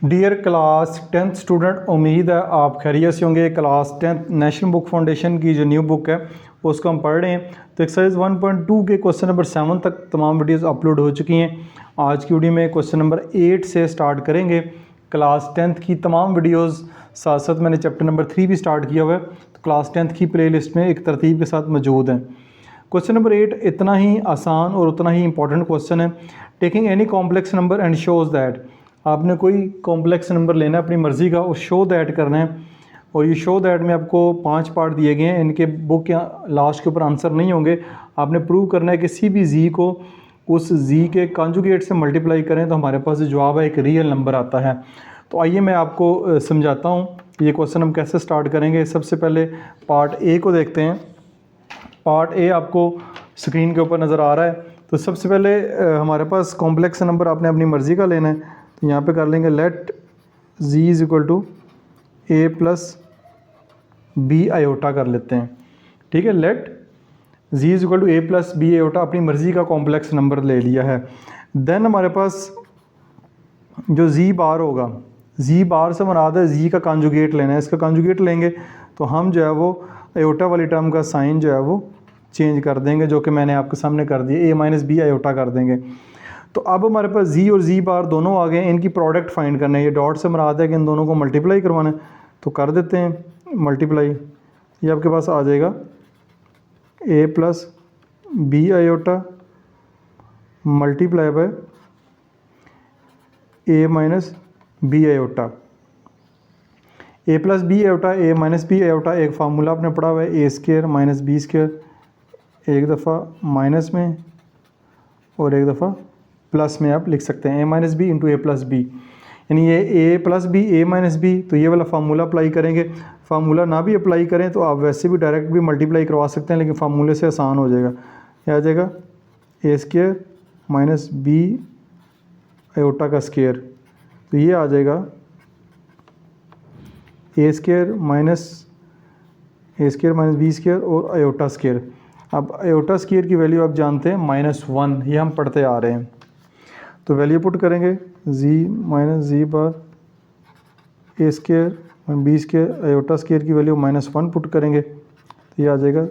Dear class 10th student, उम्मीद है आप खैरियत से होंगे। Class 10th national book foundation की जो न्यू बुक है उसको हम पढ़ रहे हैं। तो एक्सरसाइज 1.2 के क्वेश्चन नंबर 7 तक तमाम वीडियोस अपलोड हो चुकी हैं। आज की वीडियो में क्वेश्चन नंबर 8 से स्टार्ट करेंगे। क्लास 10th की तमाम वीडियोस साथ साथ मैंने चैप्टर नंबर 3 भी स्टार्ट किया हुआ है, तो क्लास 10th की प्लेलिस्ट में एक तरतीब के साथ मौजूद है। क्वेश्चन नंबर 8 इतना ही आसान और उतना ही इंपॉर्टेंट क्वेश्चन है। Taking any complex number and shows that, आपने कोई कॉम्प्लेक्स नंबर लेना है अपनी मर्ज़ी का और शो दैट करना है। और ये शो दैट में आपको 5 पार्ट दिए गए हैं, इनके बुक या लास्ट के ऊपर आंसर नहीं होंगे। आपने प्रूव करना है कि किसी भी जी को उस जी के कॉन्जुगेट से मल्टीप्लाई करें तो हमारे पास जो जवाब है एक रियल नंबर आता है। तो आइए मैं आपको समझाता हूँ ये क्वेश्चन हम कैसे स्टार्ट करेंगे। सबसे पहले पार्ट ए को देखते हैं। पार्ट ए आपको स्क्रीन के ऊपर नज़र आ रहा है। तो सबसे पहले हमारे पास कॉम्प्लेक्स नंबर आपने अपनी मर्ज़ी का लेना है। तो यहाँ पे कर लेंगे let G is equal to A plus B iota कर लेते हैं। ठीक है, let G is equal to A plus B iota अपनी मर्ज़ी का कॉम्प्लेक्स नंबर ले लिया है। देन हमारे पास जो जी बार होगा, जी बार से मुराद है जी का कॉन्जुगेट लेना है। इसका कॉन्जुगेट लेंगे तो हम जो है वो आयोटा वाली टर्म का साइन जो है वो चेंज कर देंगे, जो कि मैंने आपके सामने कर दिया, ए माइनस बी आयोटा कर देंगे। तो अब हमारे पास जी और जी बार दोनों आ गए, इनकी प्रोडक्ट फाइंड करना है। ये डॉट से मुराद है कि इन दोनों को मल्टीप्लाई करवाना है, तो कर देते हैं मल्टीप्लाई। ये आपके पास आ जाएगा A plus B iota multiply by A minus B iota. A plus B iota A minus B iota एक फार्मूला आपने पढ़ा हुआ है, A square minus B square, एक दफ़ा माइनस में और एक दफ़ा प्लस में आप लिख सकते हैं, ए माइनस बी इंटू ए प्लस बी। यानी ये ए प्लस बी ए माइनस बी, तो ये वाला फार्मूला अप्लाई करेंगे। फार्मूला ना भी अप्लाई करें तो आप वैसे भी डायरेक्ट भी मल्टीप्लाई करवा सकते हैं, लेकिन फार्मूले से आसान हो जाएगा। ये आ जाएगा A square minus B iota का स्केयर, तो ये आ जाएगा A square minus B square और आयोटा स्केयर। अब आयोटा स्केयर की वैल्यू आप जानते हैं -1, ये हम पढ़ते आ रहे हैं। तो वैल्यू पुट करेंगे Z minus Z bar A square B square, iota square की वैल्यू -1 पुट करेंगे तो ये आ जाएगा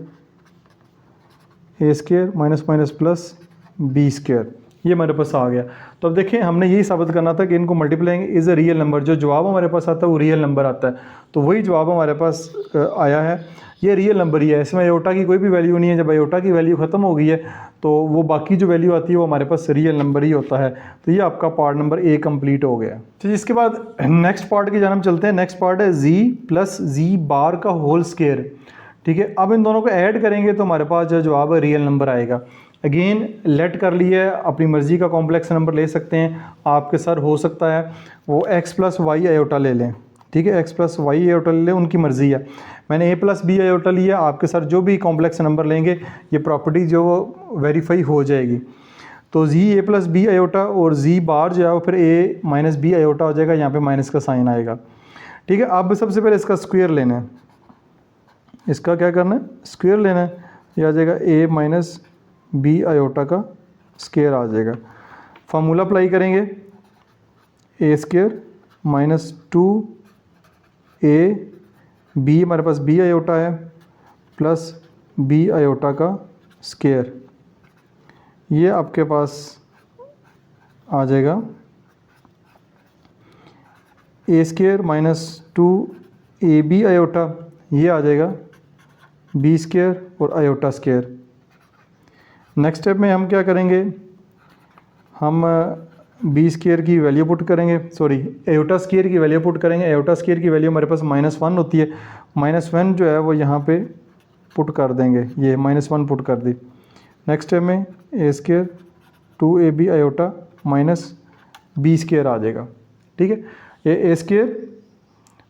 A square minus minus plus B square. ये हमारे पास आ गया। तो अब देखें, हमने यही साबित करना था कि इनको multiplying is a real number, जो जवाब हमारे पास आता है वो रियल नंबर आता है। तो वही जवाब हमारे पास आया है, ये रियल नंबर ही है। इसमें आयोटा की कोई भी वैल्यू नहीं है। जब आयोटा की वैल्यू ख़त्म हो गई है तो वो बाकी जो वैल्यू आती है वो हमारे पास रियल नंबर ही होता है। तो ये आपका पार्ट नंबर ए कंप्लीट हो गया। तो इसके बाद नेक्स्ट पार्ट की जानब चलते हैं। नेक्स्ट पार्ट है जी प्लस जी बार का होल स्केयर। ठीक है, अब इन दोनों को ऐड करेंगे तो हमारे पास जो जवाब है रियल नंबर आएगा। अगेन लेट कर लिया है, अपनी मर्ज़ी का कॉम्प्लेक्स नंबर ले सकते हैं। आपके सर हो सकता है वो एक्स प्लस वाई आयोटा ले लें। ठीक है, एक्स प्लस वाई आयोटा ले लें, उनकी मर्ज़ी है। मैंने ए प्लस बी आयोटा लिया, आपके सर जो भी कॉम्प्लेक्स नंबर लेंगे ये प्रॉपर्टी जो वो वेरीफाई हो जाएगी। तो जी ए प्लस बी आयोटा और जी बार जो है वो फिर ए माइनस बी आयोटा हो जाएगा, यहाँ पे माइनस का साइन आएगा। ठीक है, अब सबसे पहले इसका स्क्वायर लेना है। इसका क्या करना है, स्क्वायर लेना है। ये आ जाएगा ए माइनस बी आयोटा का स्क्वायर आ जाएगा। फार्मूला अप्लाई करेंगे, ए स्क्वायर माइनस 2 बी, हमारे पास बी आयोटा है, प्लस बी आयोटा का स्क्वायर। ये आपके पास आ जाएगा ए स्क्वायर माइनस 2ab आयोटा, ये आ जाएगा बी स्क्वायर और आयोटा स्क्वायर। नेक्स्ट स्टेप में हम क्या करेंगे, हम बी स्क्वायर की वैल्यू पुट करेंगे, सॉरी आयोटा स्क्वायर की वैल्यू पुट करेंगे। आयोटा स्क्वायर की वैल्यू हमारे पास -1 होती है, -1 जो है वो यहाँ पे पुट कर देंगे, ये -1 पुट कर दी। नेक्स्ट स्टेप में A square 2ab iota minus B square आ जाएगा। ठीक है, ये A square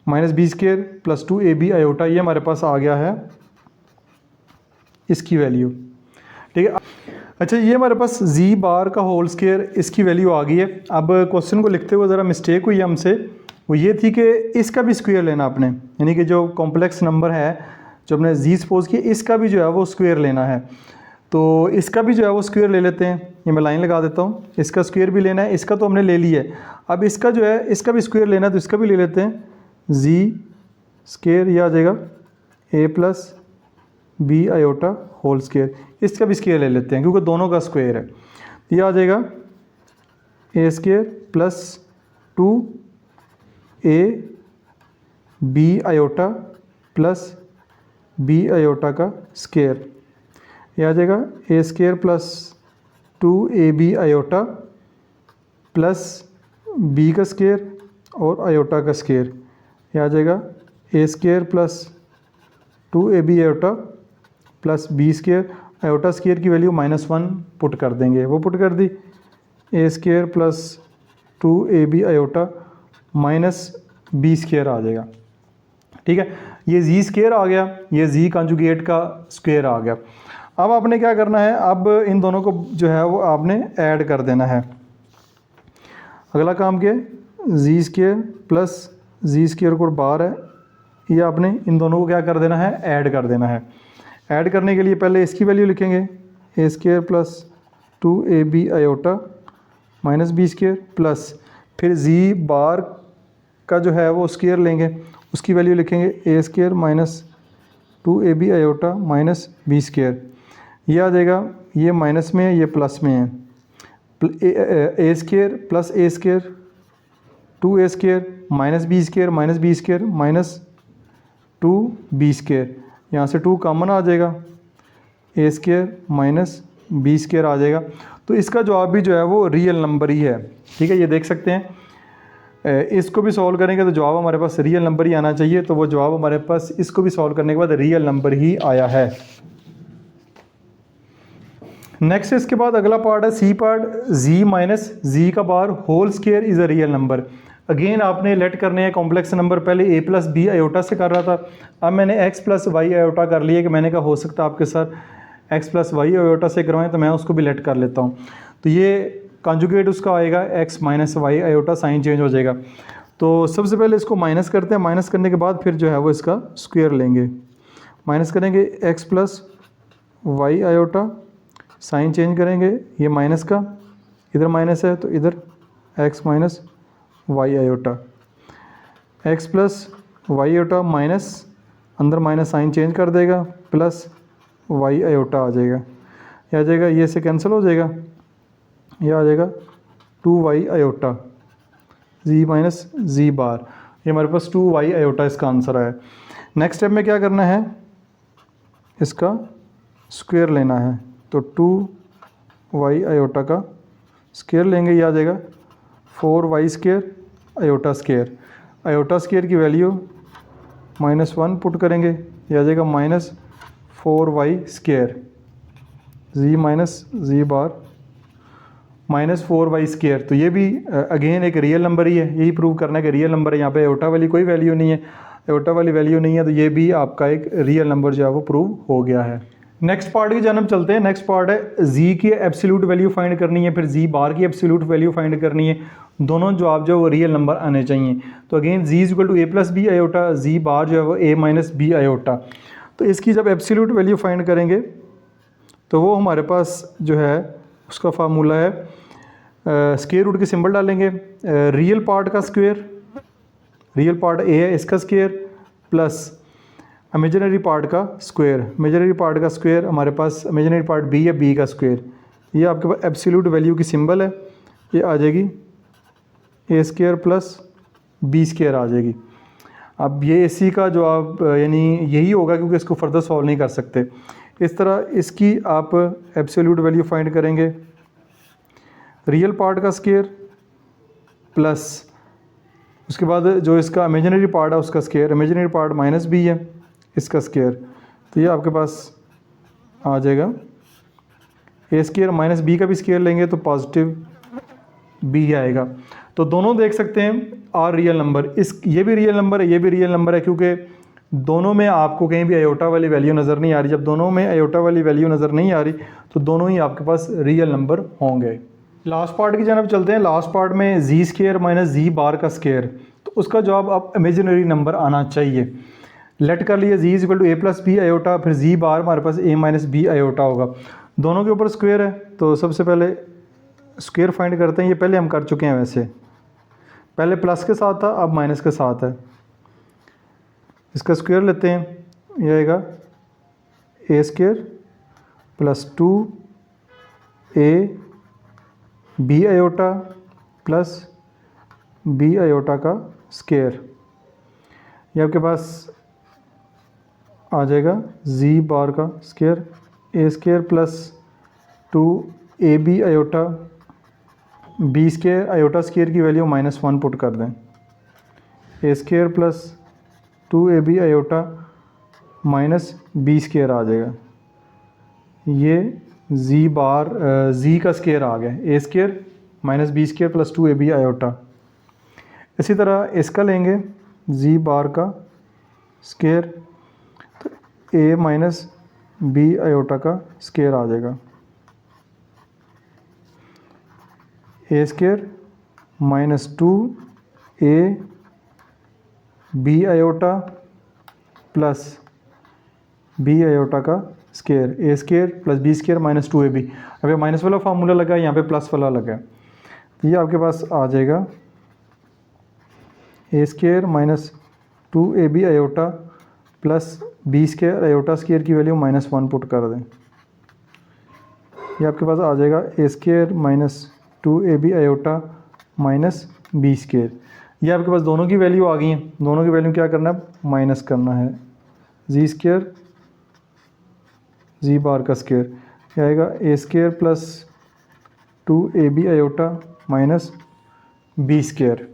minus B square plus 2ab iota, ये हमारे पास आ गया है इसकी वैल्यू। ठीक है, अच्छा ये हमारे पास जी बार का होल स्क्वायर, इसकी वैल्यू आ गई है। अब क्वेश्चन को लिखते हुए ज़रा मिस्टेक हुई हमसे, वो ये थी कि इसका भी स्क्वायर लेना आपने, यानी कि जो कॉम्प्लेक्स नंबर है जो हमने जी सपोज किया, इसका भी जो है वो स्क्वायर लेना है। तो इसका भी जो है वो स्क्वायर ले लेते हैं, ये मैं लाइन लगा देता हूँ। इसका स्क्वायर भी लेना है, इसका तो हमने ले लिया है, अब इसका जो है इसका भी स्क्वायर लेना है, तो इसका भी ले लेते हैं। जी स्क्वायर ये आ जाएगा A plus B iota whole square, इसका भी स्क्वायर ले लेते हैं क्योंकि दोनों का स्क्वायर है। ये आ जाएगा ए square plus 2 A B iota plus B iota का स्क्वायर, ये आ जाएगा ए square plus 2ab iota plus B का स्क्वायर और आयोटा का स्क्वायर, ये आ जाएगा ए square plus 2ab iota plus B square. Iota square की वैल्यू -1 पुट कर देंगे, वो पुट कर दी। A square plus 2ab iota minus B square आ जाएगा। ठीक है, ये जी स्क्वायर आ गया, ये जी कॉन्जुगेट का स्क्वायर आ गया। अब आपने क्या करना है, अब इन दोनों को जो है वो आपने ऐड कर देना है। अगला काम क्या है, जी स्क्वायर प्लस जी स्क्वायर को बाहर है, ये आपने इन दोनों को क्या कर देना है, ऐड कर देना है। ऐड करने के लिए पहले इसकी वैल्यू लिखेंगे, ए square plus 2ab iota minus B square plus फिर जी बार का जो है वो स्क्वायर लेंगे, उसकी वैल्यू लिखेंगे ए square minus 2ab iota minus B square. ये आ जाएगा, ये माइनस में है, ये प्लस में है। A square plus a square 2a square minus B square minus 2b square, यहाँ से 2 कॉमन आ जाएगा, ए स्क्वायर माइनस बी स्क्वायर आ जाएगा। तो इसका जवाब भी जो है वो रियल नंबर ही है। ठीक है, ये देख सकते हैं। इसको भी सॉल्व करेंगे तो जवाब हमारे पास रियल नंबर ही आना चाहिए, तो वो जवाब हमारे पास इसको भी सॉल्व करने के बाद रियल नंबर ही आया है। नेक्स्ट इसके बाद अगला पार्ट है सी पार्ट, जी माइनस जी का bar whole square is a real number. Again आपने लेट करने हैं कॉम्प्लेक्स नंबर, पहले ए प्लस बी आयोटा से कर रहा था, अब मैंने एक्स प्लस वाई आयोटा कर लिया कि मैंने कहा हो सकता है आपके साथ एक्स प्लस वाई आयोटा से करवाएं, तो मैं उसको भी लेट कर लेता हूँ। तो ये कॉन्जुगेट उसका आएगा X minus Y iota, sign change हो जाएगा। तो सबसे पहले इसको माइनस करते हैं, माइनस करने के बाद फिर जो है वो इसका स्क्वायर लेंगे, माइनस करेंगे X plus Y iota, sign change करेंगे, ये माइनस का इधर माइनस है तो इधर x minus Y iota, X plus Y iota minus अंदर माइनस साइन चेंज कर देगा प्लस वाई आयोटा आ जाएगा, ये आ जाएगा, ये से कैंसिल हो जाएगा, ये आ जाएगा 2y आयोटा जी माइनस जी बार, ये हमारे पास 2y आयोटा इसका आंसर है। नेक्स्ट स्टेप में क्या करना है, इसका स्क्वायर लेना है, तो 2y आयोटा का स्क्वायर लेंगे, ये आ जाएगा 4y square iota square. Iota square की वैल्यू -1 पुट करेंगे, ये आ जाएगा -4y स्क्वायर जी माइनस जी बार -4y स्क्वायर। तो ये भी अगेन एक रियल नंबर ही है, यही प्रूव करना है कि रियल नंबर है। यहाँ पे आयोटा वाली कोई वैल्यू नहीं है, आयोटा वाली वैल्यू नहीं है, तो ये भी आपका एक रियल नंबर जो है वो प्रूव हो गया है। नेक्स्ट पार्ट की जानब चलते हैं। नेक्स्ट पार्ट है जी की एब्सोल्यूट वैल्यू फाइंड करनी है, फिर जी बार की एब्सोल्यूट वैल्यू फाइंड करनी है। दोनों जवाब जो है वो रियल नंबर आने चाहिए। तो again z is equal to A plus B iota, z bar जो है वो ए माइनस बी आयोटा। तो इसकी जब एब्सोल्यूट वैल्यू फाइंड करेंगे तो वो हमारे पास जो है उसका फार्मूला है, स्क्वायर रूट के सिंबल डालेंगे, रियल पार्ट का स्क्वायर, रियल पार्ट ए है इसका स्क्वायर प्लस इमेजिनरी पार्ट का स्क्वायर, इमेजिनरी पार्ट का स्क्वायर हमारे पास इमेजिनरी पार्ट बी है, बी का स्क्वायर। ये आपके पास एब्सोल्यूट वैल्यू की सिंबल है, ये आ जाएगी ए स्क्वायर प्लस बी स्क्वायर आ जाएगी। अब ये इसी का जवाब यानी यही होगा क्योंकि इसको फर्दर सॉल्व नहीं कर सकते। इस तरह इसकी आप एब्सोल्यूट वैल्यू फाइंड करेंगे, रियल पार्ट का स्क्वायर प्लस उसके बाद जो इसका इमेजिनरी पार्ट है उसका square, imaginary part minus B है इसका स्क्वायर। तो ये आपके पास आ जाएगा ए स्क्वायर माइनस बी का भी स्क्वायर लेंगे तो पॉजिटिव बी आएगा। तो दोनों देख सकते हैं आर रियल नंबर, इस ये भी रियल नंबर है, ये भी रियल नंबर है, क्योंकि दोनों में आपको कहीं भी आयोटा वाली वैल्यू नज़र नहीं आ रही। जब दोनों में आयोटा वाली वैल्यू नज़र नहीं आ रही तो दोनों ही आपके पास रियल नंबर होंगे। लास्ट पार्ट की जानब चलते हैं। लास्ट पार्ट में जी स्क्वायर माइनस जी बार का स्क्वायर, तो उसका जवाब अब इमेजिनरी नंबर आना चाहिए। लेट कर लिए z is equal to A plus B iota, फिर जी बार हमारे पास ए माइनस बी आयोटा होगा। दोनों के ऊपर स्क्वायर है तो सबसे पहले स्क्वायर फाइंड करते हैं। ये पहले हम कर चुके हैं, वैसे पहले प्लस के साथ था, अब माइनस के साथ है। इसका स्क्वायर लेते हैं, ये आएगा a square plus 2a b iota plus B iota का स्क्वायर। ये आपके पास आ जाएगा जी बार का square, a square plus 2ab iota b square, iota square की वैल्यू -1 पुट कर दें, a square plus 2ab iota minus B square आ जाएगा। ये जी बार जी का स्क्वायर आ गया, a square minus B square plus 2ab iota. इसी तरह इसका लेंगे जी बार का स्क्वायर, तो ए माइनस बी आयोटा का स्क्वायर आ जाएगा, ए square minus 2a b iota plus B iota का square, a square plus B square minus 2ab। अब ये माइनस वाला फार्मूला लगा है, यहाँ पे प्लस वाला लगा है, तो ये आपके पास आ जाएगा ए square minus 2ab iota plus B square, iota square की वैल्यू -1 पुट कर दें, ये आपके पास आ जाएगा ए square minus 2ab iota minus B square. ये आपके पास दोनों की वैल्यू आ गई हैं, दोनों की वैल्यू क्या करना है, माइनस करना है, जी स्क्वायर जी बार का स्क्वायर, क्या आएगा a square plus 2ab iota minus B square.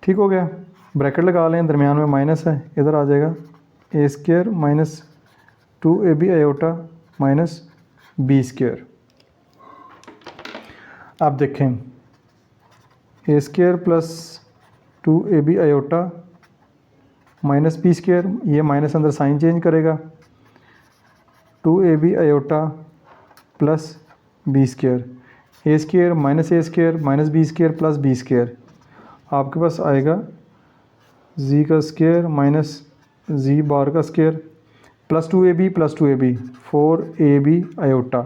ठीक हो गया, ब्रैकेट लगा लें, दरमियान में माइनस है, इधर आ जाएगा ए square minus 2ab iota minus B square. आप देखें a square plus 2ab iota minus B square, ये माइनस अंदर साइन चेंज करेगा, 2ab iota plus B square, a square minus B square plus B square. आपके पास आएगा जी का square minus Z bar का square plus 2ab 4ab iota.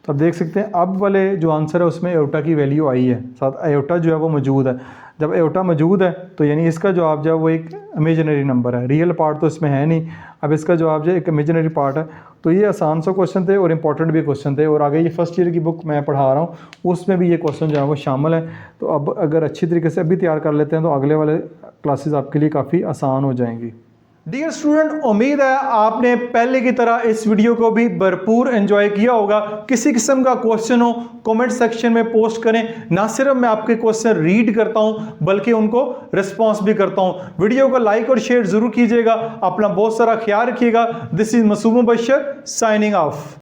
तो आप देख सकते हैं अब वाले जो आंसर है उसमें आयोटा की वैल्यू आई है, साथ आयोटा जो है वो मौजूद है। जब आयोटा मौजूद है तो यानी इसका जवाब जो है वो एक इमेजिनरी नंबर है, रियल पार्ट तो इसमें है नहीं। अब इसका जवाब जो है एक इमेजिनरी पार्ट है। तो ये आसान सा क्वेश्चन थे और इंपॉर्टेंट भी क्वेश्चन थे, और आगे ये फर्स्ट ईयर की बुक मैं पढ़ा रहा हूँ उसमें भी ये क्वेश्चन जो है वो शामिल है। तो अब अगर अच्छी तरीके से अभी तैयार कर लेते हैं तो अगले वाले क्लासेस आपके लिए काफ़ी आसान हो जाएंगी। डियर स्टूडेंट, उम्मीद है आपने पहले की तरह इस वीडियो को भी भरपूर एंजॉय किया होगा। किसी किस्म का क्वेश्चन हो कमेंट सेक्शन में पोस्ट करें। ना सिर्फ मैं आपके क्वेश्चन रीड करता हूं बल्कि उनको रिस्पॉन्स भी करता हूं। वीडियो को लाइक और शेयर जरूर कीजिएगा। अपना बहुत सारा ख्याल रखिएगा। This is Masoom Bashar signing of.